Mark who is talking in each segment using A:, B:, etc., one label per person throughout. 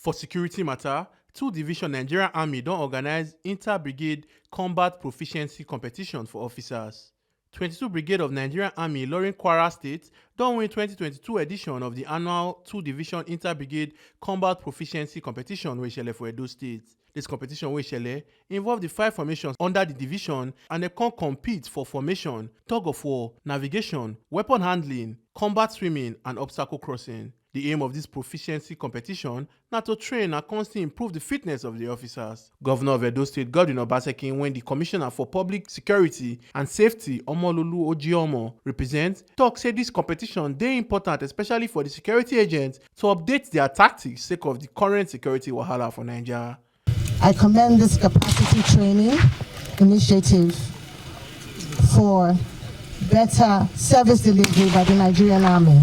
A: For security matter, 2 Division Nigerian Army don organize inter-brigade combat proficiency competition for officers. 22 Brigade of Nigerian Army Ilorin Kwara State don win 2022 edition of the annual 2 Division Inter-Brigade Combat Proficiency Competition wey shele for Edo State. This competition wey shele involve the 5 formations under the division and dem come compete for formation, tug of war, navigation, weapon handling, combat swimming and obstacle crossing. The aim of this proficiency competition na to train and constantly improve the fitness of the officers. Governor of Edo State Godwin Obaseki, when the Commissioner for Public Security and Safety Omololu Ojiomo represent, talk say this competition dey important especially for the security agents to update their tactics sake of the current security wahala for Nigeria.
B: I commend this capacity training initiative for better service delivery by the Nigerian Army.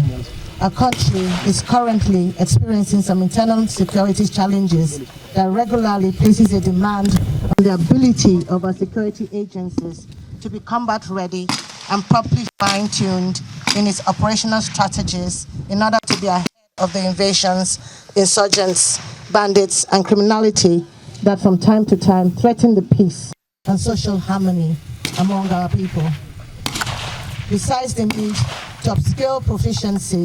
B: Our country is currently experiencing some internal security challenges that regularly places a demand on the ability of our security agencies to be combat ready and properly fine-tuned in its operational strategies in order to be ahead of the invasions, insurgents, bandits, and criminality that from time to time threaten the peace and social harmony among our people. Besides the need to upscale proficiency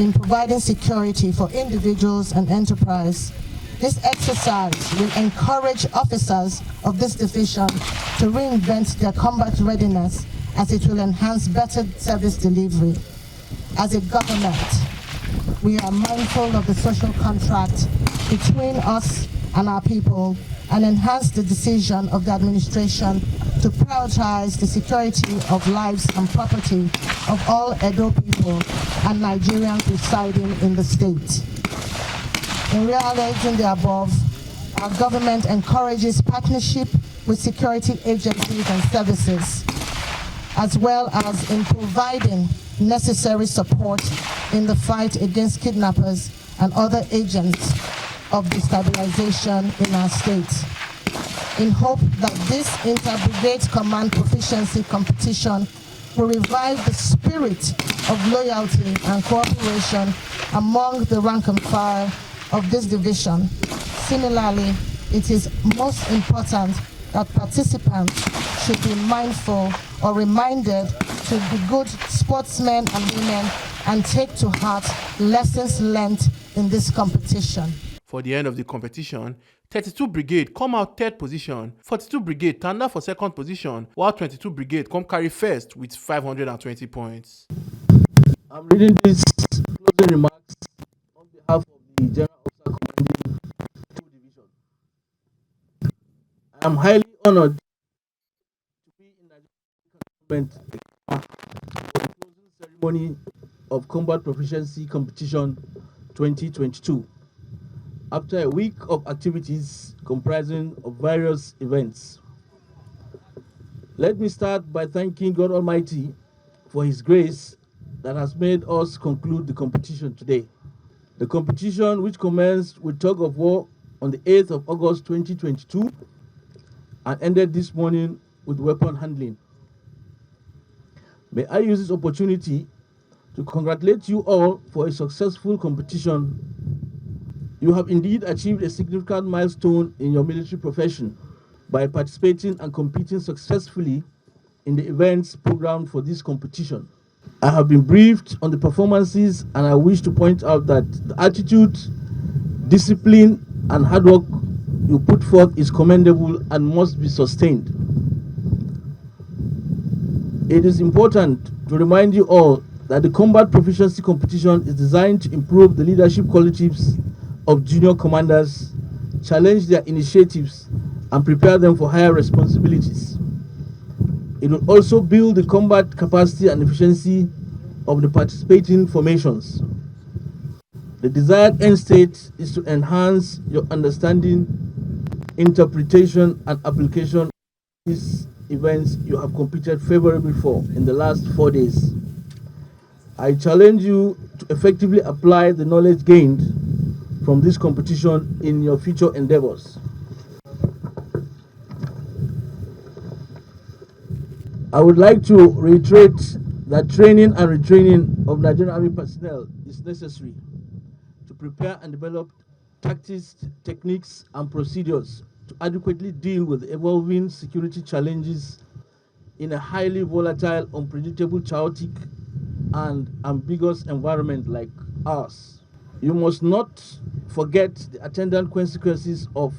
B: in providing security for individuals and enterprise, this exercise will encourage officers of this division to reinvent their combat readiness as it will enhance better service delivery. As a government, we are mindful of the social contract between us and our people and enhance the decision of the administration to prioritize the security of lives and property of all Edo people and Nigerians residing in the state. In realizing the above, our government encourages partnership with security agencies and services, as well as in providing necessary support in the fight against kidnappers and other agents of destabilization in our state. In hope that this inter-brigade command proficiency competition will revive the spirit of loyalty and cooperation among the rank and file of this division. Similarly, it is most important that participants should be mindful or reminded to be good sportsmen and women and take to heart lessons learned in this competition.
A: For the end of the competition, 32 Brigade come out 3rd position, 42 Brigade tanda for 2nd position, while 22 Brigade come carry first with 520 points.
C: I'm reading these closing remarks on behalf of the General Officer Commanding 2 Division. I am highly honored to be in the government for the closing ceremony of Combat Proficiency Competition 2022. After a week of activities comprising of various events. Let me start by thanking God Almighty for His grace that has made us conclude the competition today. The competition, which commenced with tug of war on the 8th of August 2022 and ended this morning with weapon handling. May I use this opportunity to congratulate you all for a successful competition. You have indeed achieved a significant milestone in your military profession by participating and competing successfully in the events programmed for this competition. I have been briefed on the performances and I wish to point out that the attitude, discipline, and hard work you put forth is commendable and must be sustained. It is important to remind you all that the Combat Proficiency Competition is designed to improve the leadership qualities of junior commanders, challenge their initiatives, and prepare them for higher responsibilities. It will also build the combat capacity and efficiency of the participating formations. The desired end state is to enhance your understanding, interpretation, and application of these events you have competed favorably for in the last 4 days. I challenge you to effectively apply the knowledge gained from this competition in your future endeavors. I would like to reiterate that training and retraining of Nigerian Army personnel is necessary to prepare and develop tactics, techniques, and procedures to adequately deal with evolving security challenges in a highly volatile, unpredictable, chaotic, and ambiguous environment like ours. You must not forget the attendant consequences of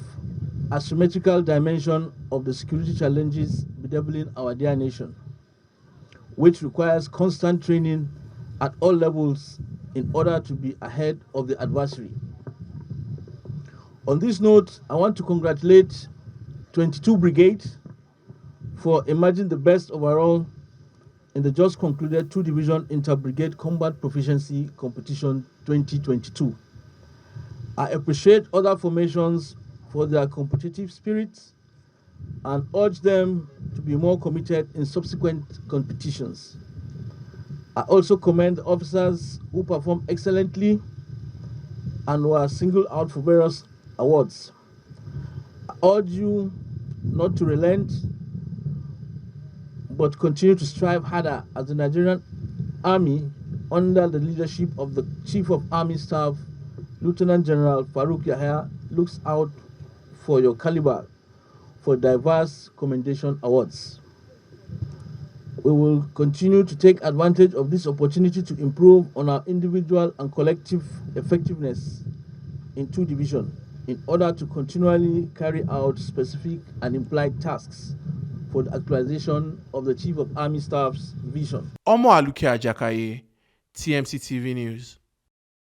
C: asymmetrical dimension of the security challenges bedeviling our dear nation, which requires constant training at all levels in order to be ahead of the adversary. On this note, I want to congratulate 22 Brigade for emerging the best overall in the just concluded 2-division inter-brigade combat proficiency competition 2022. I appreciate other formations for their competitive spirit and urge them to be more committed in subsequent competitions. I also commend the officers who performed excellently and were singled out for various awards. I urge you not to relent, but continue to strive harder as the Nigerian Army, under the leadership of the Chief of Army Staff, Lieutenant General Farouk Yahya, looks out for your caliber for diverse commendation awards. We will continue to take advantage of this opportunity to improve on our individual and collective effectiveness in 2 division in order to continually carry out specific and implied tasks for the actualization of the Chief of Army Staff's vision.
A: Omo Aluke Ajakaye, TMC TV News.